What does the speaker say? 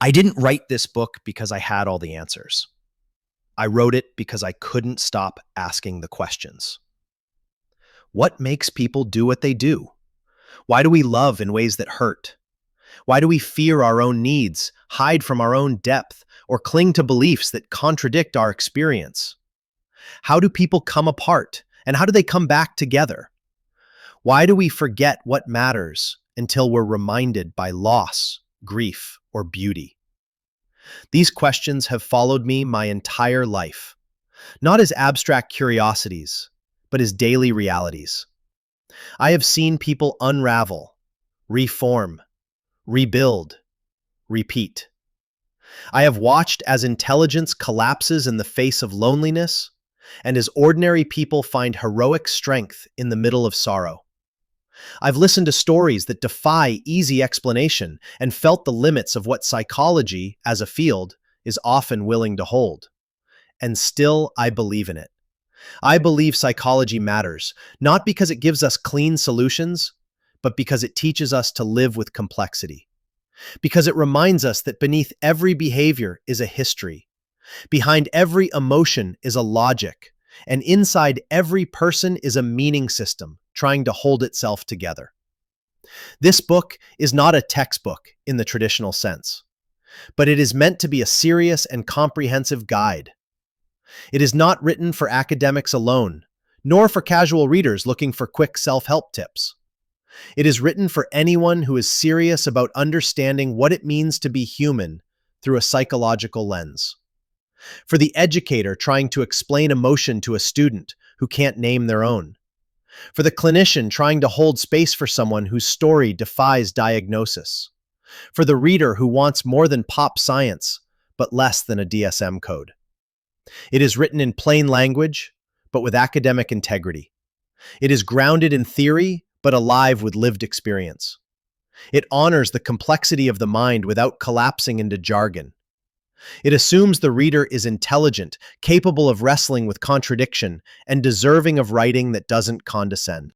I didn't write this book because I had all the answers. I wrote it because I couldn't stop asking the questions. What makes people do what they do? Why do we love in ways that hurt? Why do we fear our own needs, hide from our own depth, or cling to beliefs that contradict our experience? How do people come apart, and how do they come back together? Why do we forget what matters until we're reminded by loss, grief, or beauty? These questions have followed me my entire life, not as abstract curiosities, but as daily realities. I have seen people unravel, reform, rebuild, repeat. I have watched as intelligence collapses in the face of loneliness, and as ordinary people find heroic strength in the middle of sorrow. I've listened to stories that defy easy explanation and felt the limits of what psychology, as a field, is often willing to hold. And still, I believe in it. I believe psychology matters, not because it gives us clean solutions, but because it teaches us to live with complexity. Because it reminds us that beneath every behavior is a history. Behind every emotion is a logic, and inside every person is a meaning system trying to hold itself together. This book is not a textbook in the traditional sense, but it is meant to be a serious and comprehensive guide. It is not written for academics alone, nor for casual readers looking for quick self-help tips. It is written for anyone who is serious about understanding what it means to be human through a psychological lens. For the educator trying to explain emotion to a student who can't name their own. For the clinician trying to hold space for someone whose story defies diagnosis. For the reader who wants more than pop science, but less than a DSM code. It is written in plain language, but with academic integrity. It is grounded in theory, but alive with lived experience. It honors the complexity of the mind without collapsing into jargon. It assumes the reader is intelligent, capable of wrestling with contradiction, and deserving of writing that doesn't condescend.